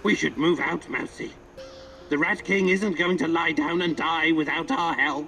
We should move out, Mousy. The Rat King isn't going to lie down and die without our help.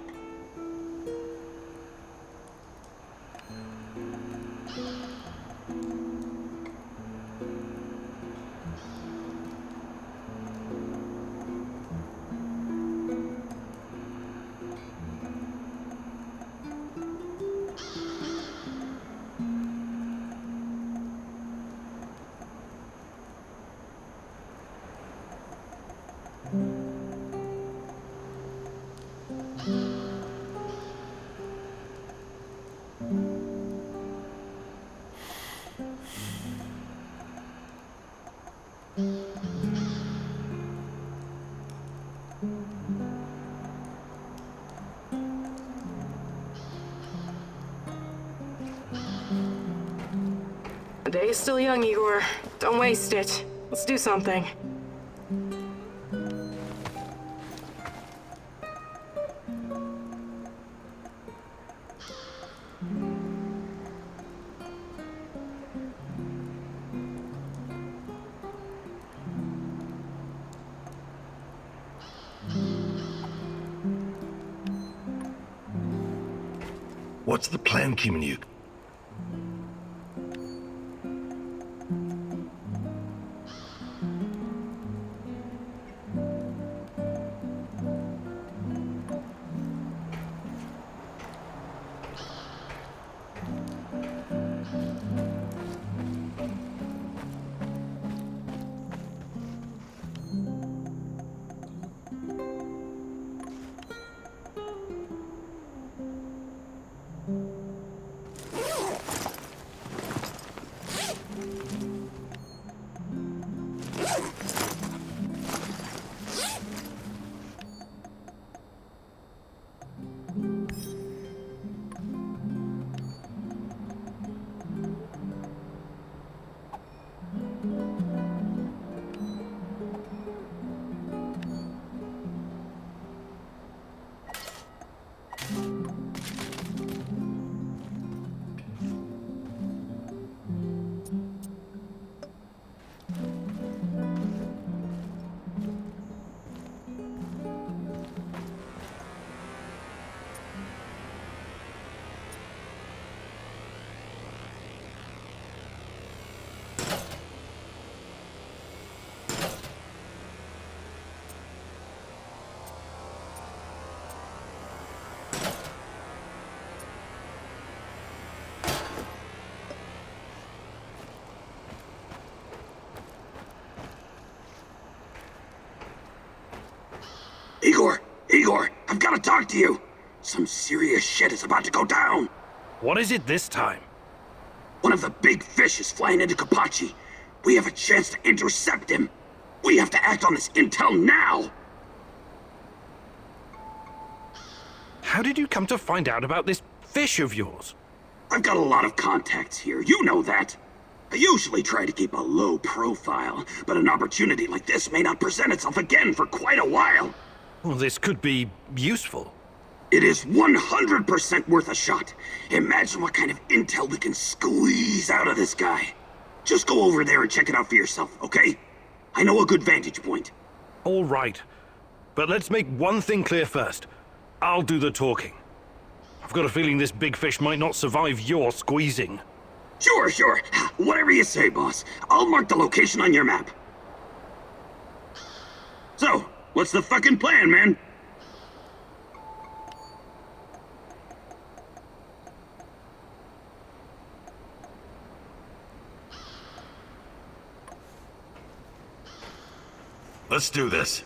The day is still young, Igor. Don't waste it. Let's do something. What's the plan, Kimanuk? Igor, I've got to talk to you. Some serious shit is about to go down. What is it this time? One of the big fish is flying into Kapachi. We have a chance to intercept him. We have to act on this intel now. How did you come to find out about this fish of yours? I've got a lot of contacts here, you know that. I usually try to keep a low profile, but an opportunity like this may not present itself again for quite a while. Well, this could be useful. It is 100% worth a shot. Imagine what kind of intel we can squeeze out of this guy. Just go over there and check it out for yourself, okay? I know a good vantage point. All right. But let's make one thing clear first. I'll do the talking. I've got a feeling this big fish might not survive your squeezing. Sure. Whatever you say, boss. I'll mark the location on your map. So, what's the fucking plan, man? Let's do this.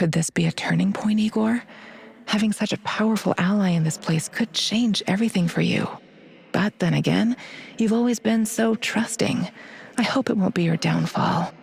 Could this be a turning point, Igor? Having such a powerful ally in this place could change everything for you. But then again, you've always been so trusting. I hope it won't be your downfall.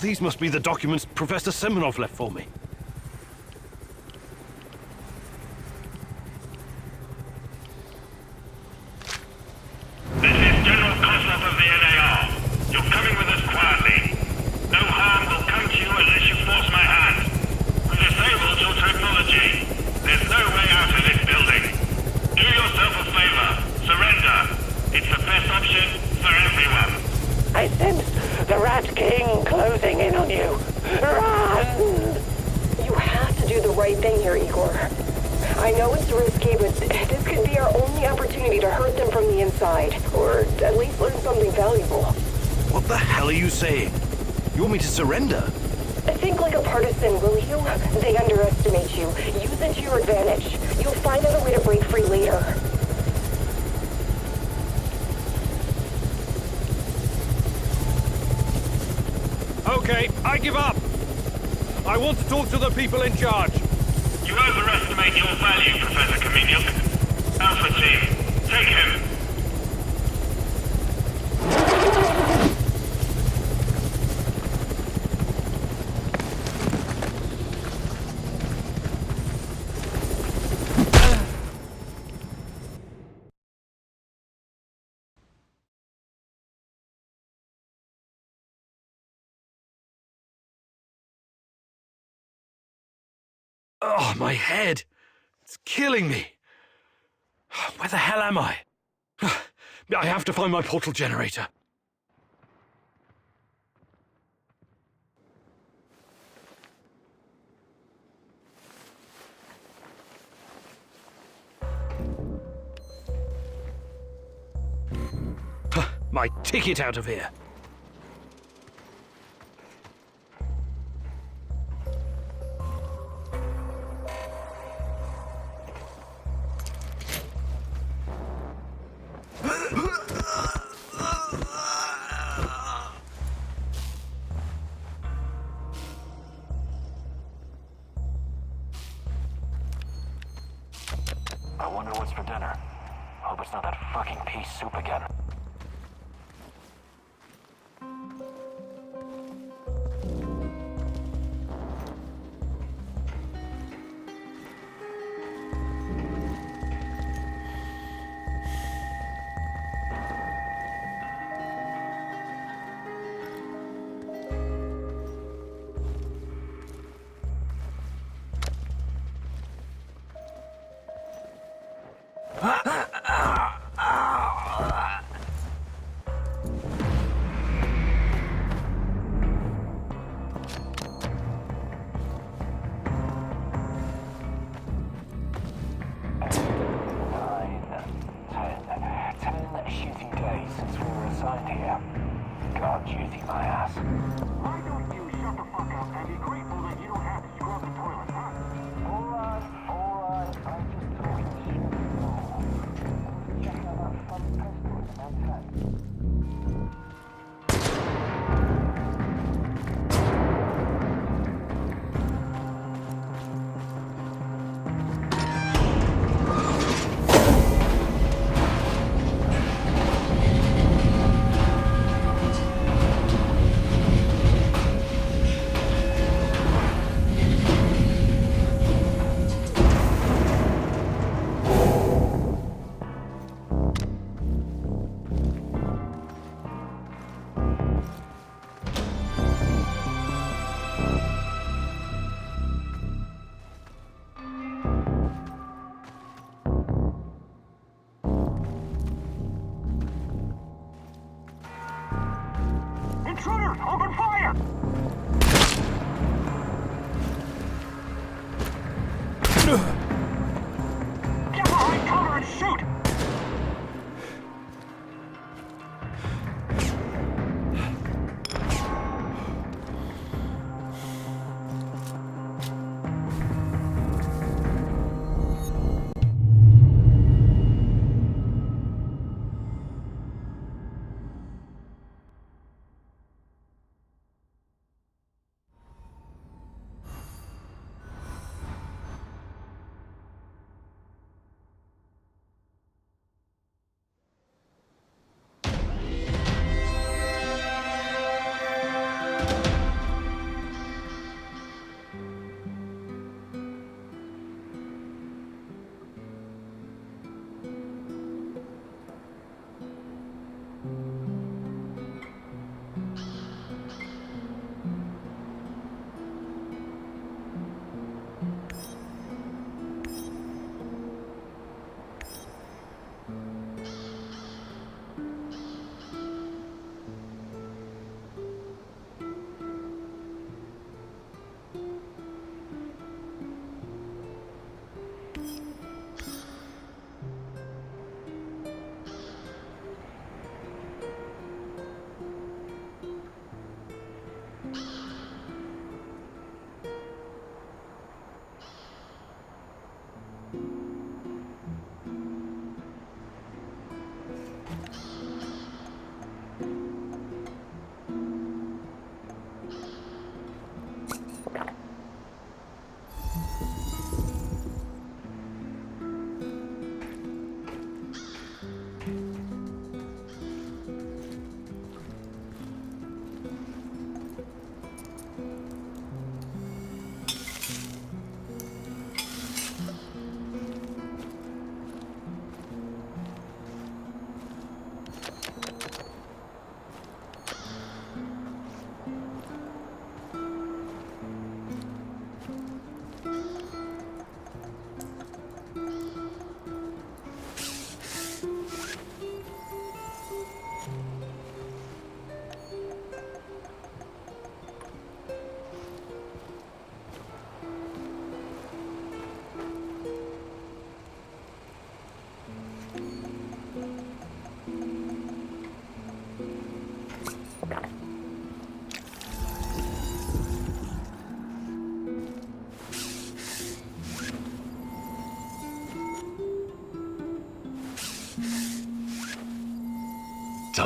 These must be the documents Professor Semenov left for me. This is General Kozlov of the NAR. You're coming with us quietly. No harm will come to you unless you force my hand. We disabled your technology. There's no way out of this building. Do yourself a favor. Surrender. It's the best option for everyone. I sense the Rat King closing in on you. Run! You have to do the right thing here, Igor. I know it's risky, but this could be our only opportunity to hurt them from the inside. Or at least learn something valuable. What the hell are you saying? You want me to surrender? Think like a partisan, will you? They underestimate you. Use it to your advantage. You'll find out a way to break free later. Okay, I give up. I want to talk to the people in charge. You overestimate your value, Professor Kamenyuk. Alpha Team, take him. Oh, my head. It's killing me. Where the hell am I? I have to find my portal generator. My ticket out of here. I wonder what's for dinner. Hope it's not that fucking pea soup again. Shooting days since we were assigned here. God, duty my ass. Why don't you shut the fuck up and be grateful that you don't have to scrub the toilet, huh? Alright, I'm just talking shit. Check out that funny pistol in my tank. Intruder! Open fire! Get behind cover and shoot!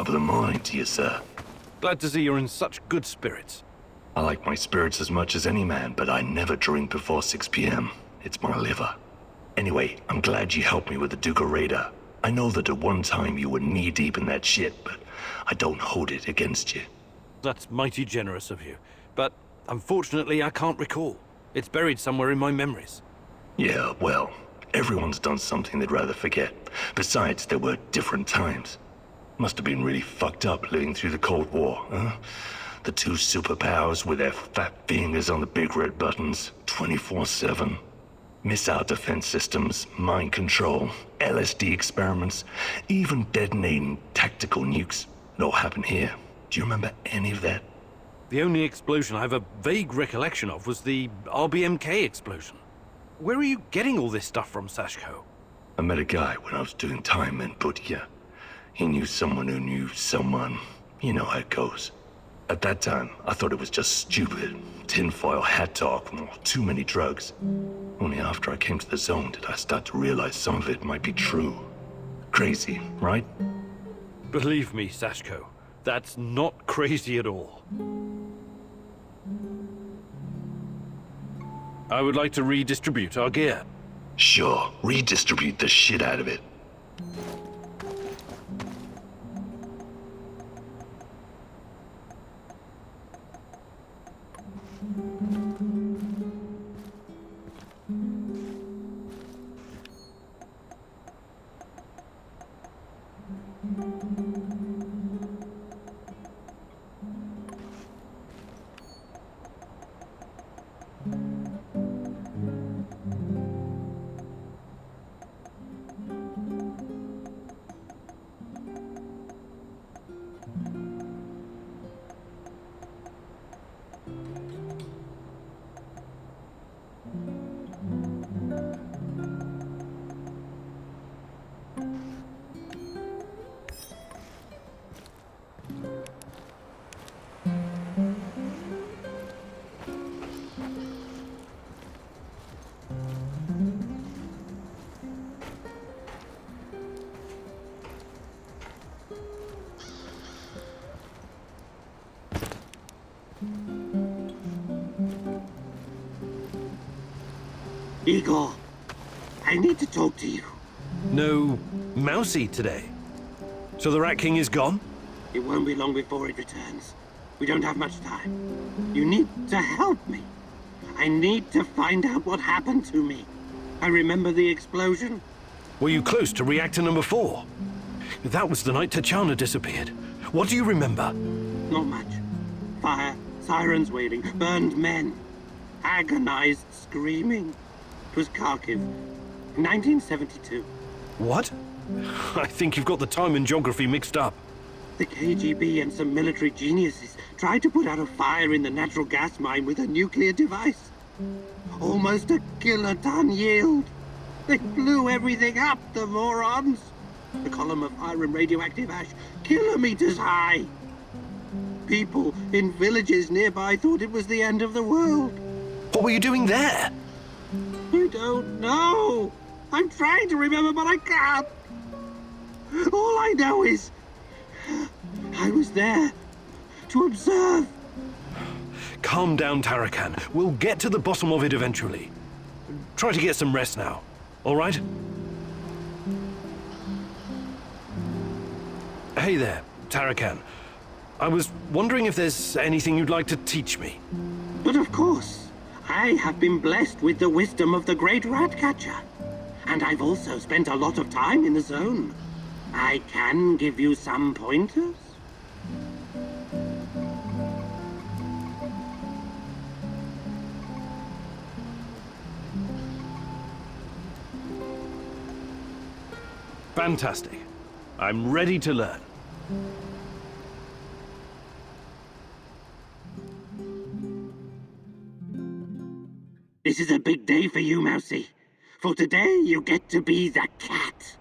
top of the morning to you, sir. Glad to see you're in such good spirits. I like my spirits as much as any man, but I never drink before 6 p.m. It's my liver. Anyway, I'm glad you helped me with the Duca Raider. I know that at one time you were knee-deep in that shit, but I don't hold it against you. That's mighty generous of you. But unfortunately, I can't recall. It's buried somewhere in my memories. Yeah, well, everyone's done something they'd rather forget. Besides, there were different times. Must have been really fucked up living through the Cold War, huh? The two superpowers with their fat fingers on the big red buttons, 24/7. Missile defense systems, mind control, LSD experiments, even detonating tactical nukes. It all happened here. Do you remember any of that? The only explosion I have a vague recollection of was the RBMK explosion. Where are you getting all this stuff from, Sashko? I met a guy when I was doing time in Butya. He knew someone who knew someone. You know how it goes. At that time, I thought it was just stupid, tinfoil hat talk, or too many drugs. Only after I came to the zone did I start to realize some of it might be true. Crazy, right? Believe me, Sashko, that's not crazy at all. I would like to redistribute our gear. Sure, redistribute the shit out of it. Igor, I need to talk to you. No Mousy today. So the Rat King is gone? It won't be long before it returns. We don't have much time. You need to help me. I need to find out what happened to me. I remember the explosion. Were you close to reactor number 4? That was the night Tachana disappeared. What do you remember? Not much. Fire, sirens wailing, burned men, agonized screaming. It was Kharkiv, 1972. What? I think you've got the time and geography mixed up. The KGB and some military geniuses tried to put out a fire in the natural gas mine with a nuclear device. Almost a kiloton yield. They blew everything up, the morons. A column of iron radioactive ash, kilometers high. People in villages nearby thought it was the end of the world. What were you doing there? I don't know. I'm trying to remember, but I can't. All I know is I was there to observe. Calm down, Tarakan. We'll get to the bottom of it eventually. Try to get some rest now, all right? Hey there, Tarakan. I was wondering if there's anything you'd like to teach me. But of course, I have been blessed with the wisdom of the great Ratcatcher. And I've also spent a lot of time in the zone. I can give you some pointers. Fantastic. I'm ready to learn. This is a big day for you, Mousy. For today, you get to be the cat.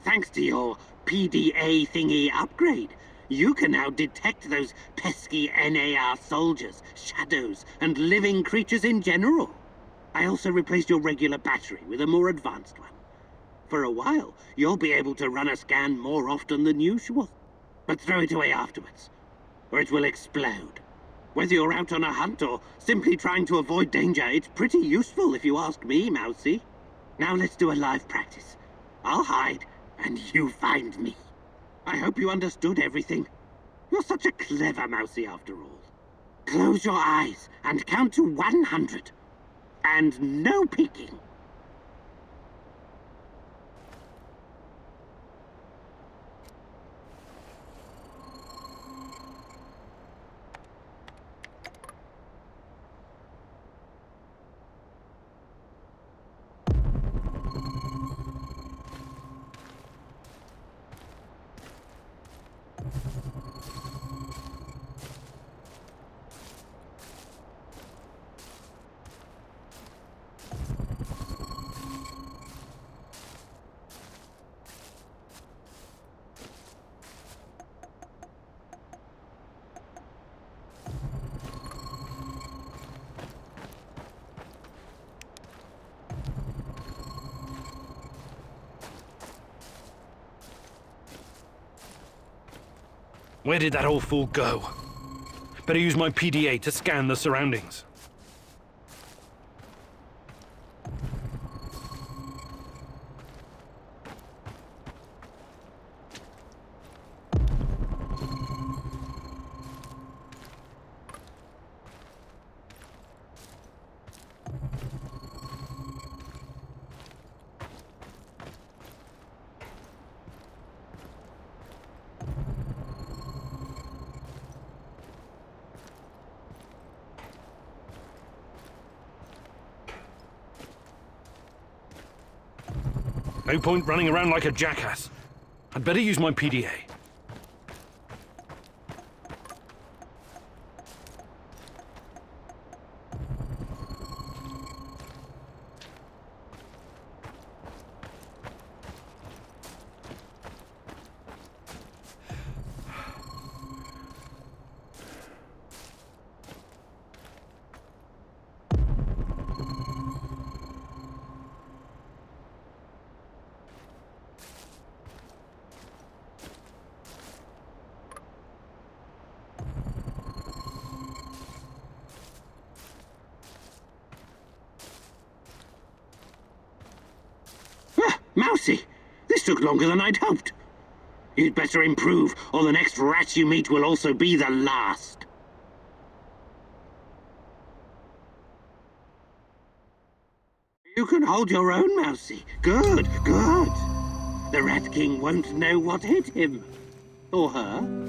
Thanks to your PDA thingy upgrade, you can now detect those pesky NAR soldiers, shadows, and living creatures in general. I also replaced your regular battery with a more advanced one. For a while, you'll be able to run a scan more often than usual. but throw it away afterwards, or it will explode. Whether you're out on a hunt or simply trying to avoid danger, it's pretty useful if you ask me, Mousy. Now let's do a live practice. I'll hide, and you find me. I hope you understood everything. You're such a clever Mousy after all. Close your eyes and count to 100. And no peeking. Where did that old fool go? Better use my PDA to scan the surroundings. No point running around like a jackass. I'd better use my PDA. Mousy, this took longer than I'd hoped. You'd better improve, or the next rat you meet will also be the last. You can hold your own, Mousy. Good, good. The Rat King won't know what hit him. Or her.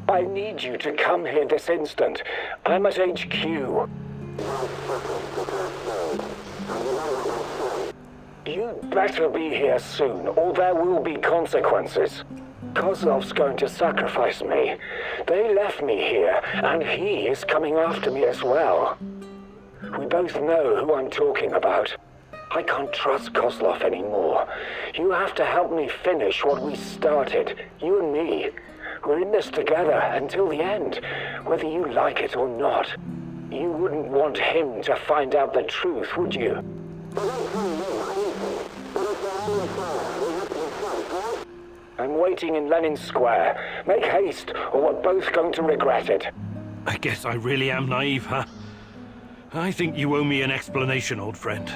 I need you to come here this instant. I'm at HQ. You'd better be here soon, or there will be consequences. Kozlov's going to sacrifice me. They left me here, and he is coming after me as well. We both know who I'm talking about. I can't trust Kozlov anymore. You have to help me finish what we started, you and me. We're in this together until the end, whether you like it or not. You wouldn't want him to find out the truth, would you? I'm waiting in Lenin Square. Make haste, or we're both going to regret it. I guess I really am naive, huh? I think you owe me an explanation, old friend.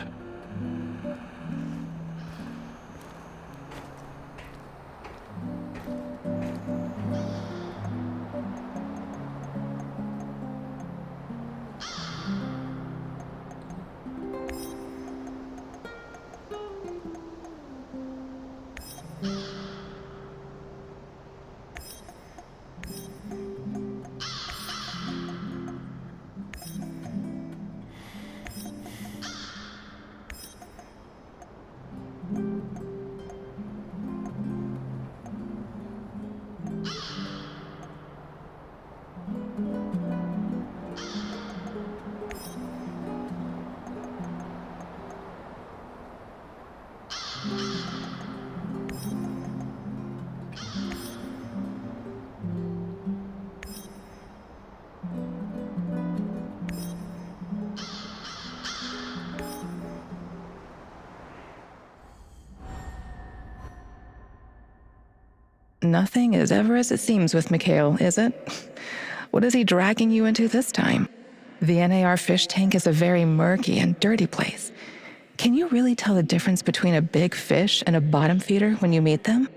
Nothing is ever as it seems with Mikhail, is it? What is he dragging you into this time? The NAR fish tank is a very murky and dirty place. Can you really tell the difference between a big fish and a bottom feeder when you meet them?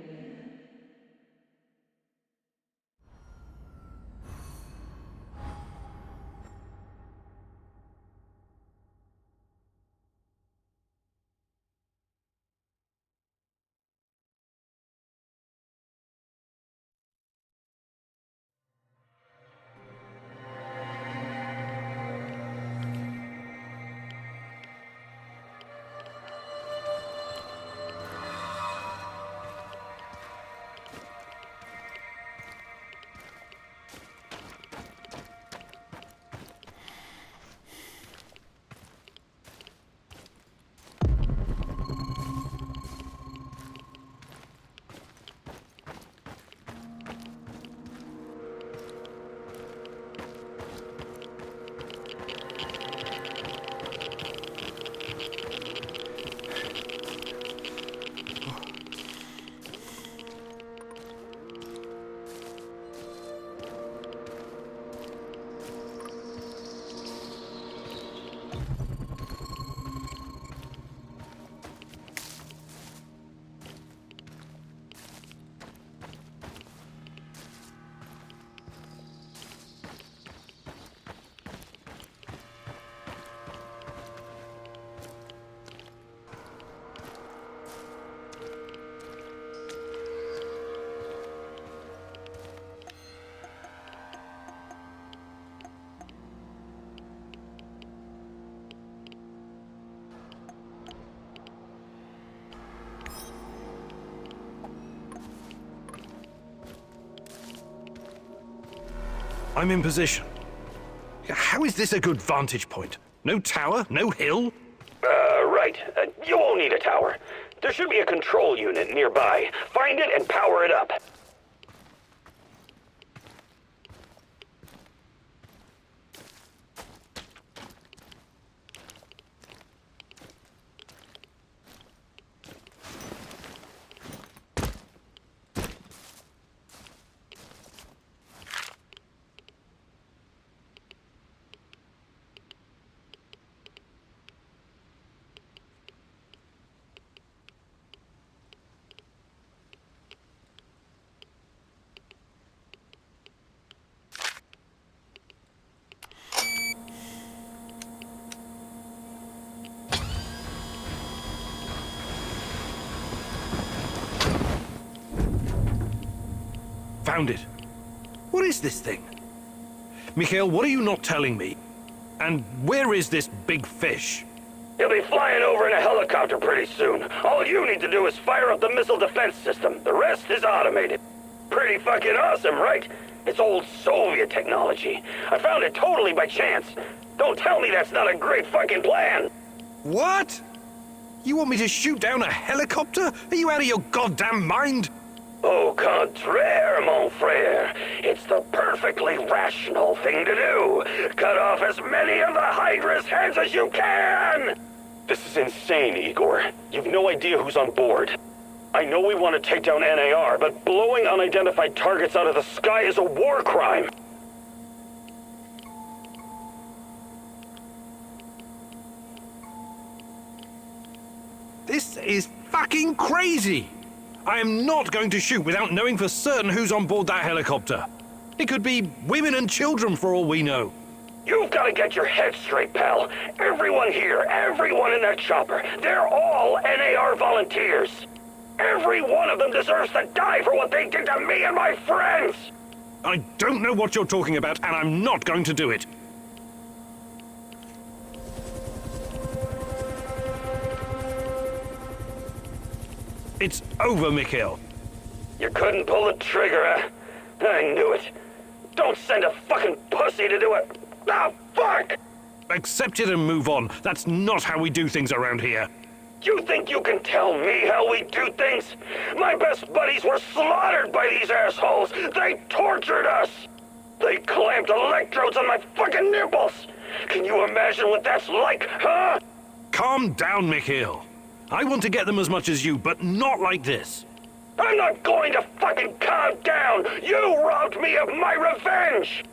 I'm in position. How is this a good vantage point? No tower? No hill? Right. You won't need a tower. There should be a control unit nearby. Find it and power it up. Found it. What is this thing? Mikhail, what are you not telling me? And where is this big fish? He'll be flying over in a helicopter pretty soon. All you need to do is fire up the missile defense system. The rest is automated. Pretty fucking awesome, right? It's old Soviet technology. I found it totally by chance. Don't tell me that's not a great fucking plan. What? You want me to shoot down a helicopter? Are you out of your goddamn mind? Au contraire, mon frère. It's the perfectly rational thing to do. Cut off as many of the Hydra's heads as you can! This is insane, Igor. You've no idea who's on board. I know we want to take down NAR, but blowing unidentified targets out of the sky is a war crime. This is fucking crazy! I am not going to shoot without knowing for certain who's on board that helicopter. It could be women and children for all we know. You've got to get your head straight, pal. Everyone here, everyone in that chopper, they're all NAR volunteers. Every one of them deserves to die for what they did to me and my friends! I don't know what you're talking about, and I'm not going to do it. It's over, Mikhail. You couldn't pull the trigger, huh? I knew it. Don't send a fucking pussy to do it. Ah, fuck! Accept it and move on. That's not how we do things around here. You think you can tell me how we do things? My best buddies were slaughtered by these assholes. They tortured us. They clamped electrodes on my fucking nipples. Can you imagine what that's like, huh? Calm down, Mikhail. I want to get them as much as you, but not like this. I'm not going to fucking calm down! You robbed me of my revenge!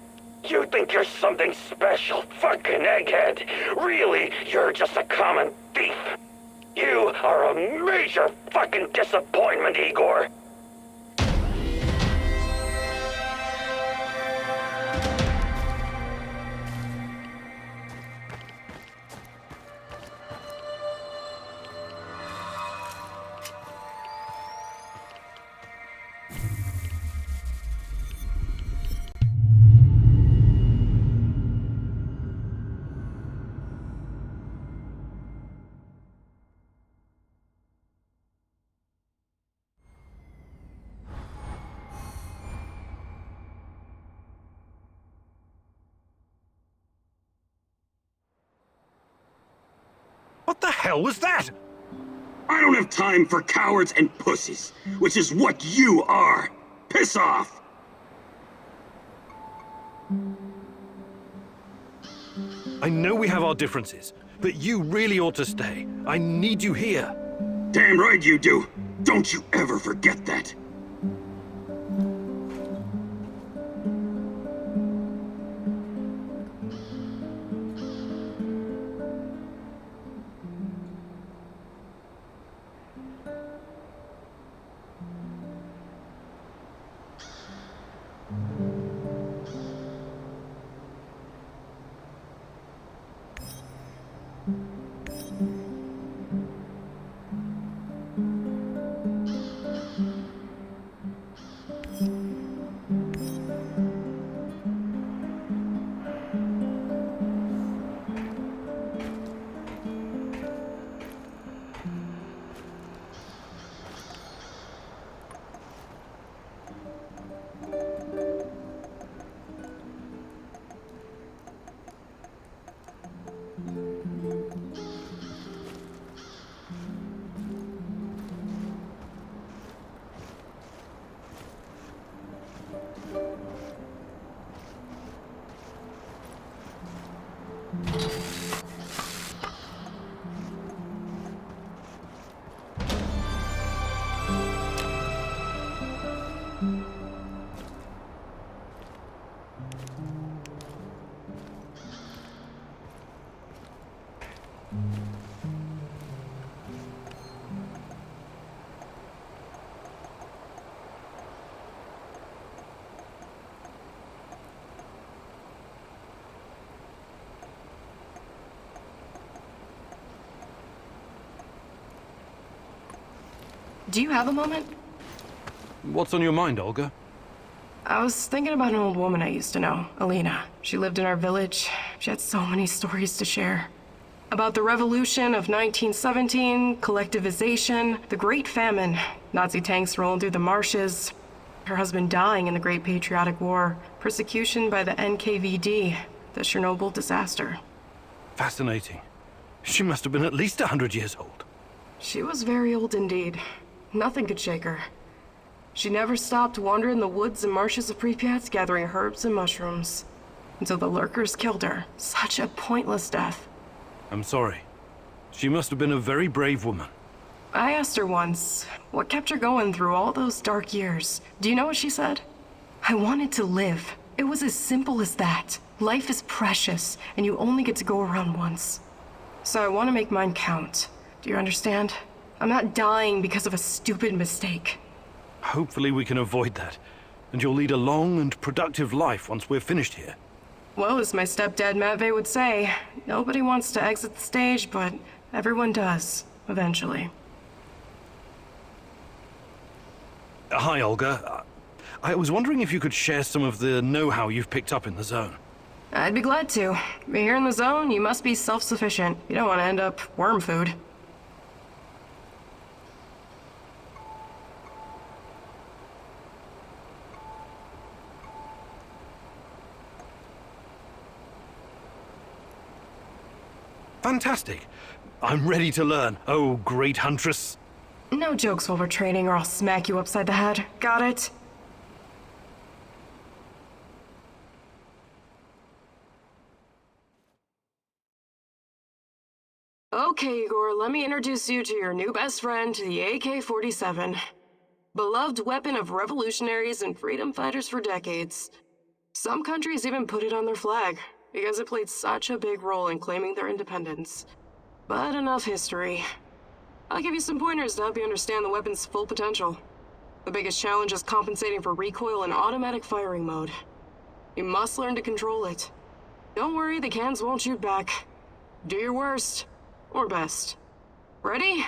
You think you're something special, fucking egghead. Really, you're just a common thief. You are a major fucking disappointment, Igor. What the hell was that? I don't have time for cowards and pussies, which is what you are. Piss off! I know we have our differences, but you really ought to stay. I need you here. Damn right you do. Don't you ever forget that. Do you have a moment? What's on your mind, Olga? I was thinking about an old woman I used to know, Alina. She lived in our village. She had so many stories to share. About the revolution of 1917, collectivization, the Great Famine, Nazi tanks rolling through the marshes, her husband dying in the Great Patriotic War, persecution by the NKVD, the Chernobyl disaster. Fascinating. She must have been at least 100 years old. She was very old indeed. Nothing could shake her. She never stopped wandering the woods and marshes of Pripyat gathering herbs and mushrooms. Until the lurkers killed her. Such a pointless death. I'm sorry. She must have been a very brave woman. I asked her once, what kept her going through all those dark years? Do you know what she said? I wanted to live. It was as simple as that. Life is precious, and you only get to go around once. So I want to make mine count. Do you understand? I'm not dying because of a stupid mistake. Hopefully we can avoid that, and you'll lead a long and productive life once we're finished here. Well, as my stepdad Matvey would say, nobody wants to exit the stage, but everyone does, eventually. Hi, Olga. I was wondering if you could share some of the know-how you've picked up in the zone. I'd be glad to. But here in the zone, you must be self-sufficient. You don't want to end up worm food. Fantastic. I'm ready to learn. Oh, great huntress. No jokes while we're training or I'll smack you upside the head. Got it? Okay, Igor, let me introduce you to your new best friend, the AK-47. Beloved weapon of revolutionaries and freedom fighters for decades. Some countries even put it on their flag, because it played such a big role in claiming their independence. But enough history. I'll give you some pointers to help you understand the weapon's full potential. The biggest challenge is compensating for recoil in automatic firing mode. You must learn to control it. Don't worry, the cans won't shoot back. Do your worst. Or best. Ready?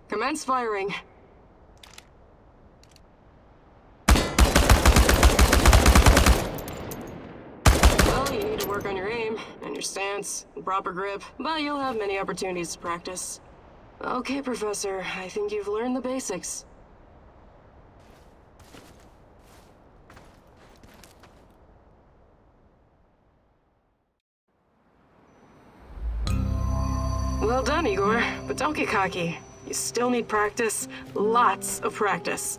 Commence firing. Well, you need to work on your aim, and your stance, and proper grip, but you'll have many opportunities to practice. Okay, Professor, I think you've learned the basics. Well done, Igor, but don't get cocky. You still need practice, lots of practice.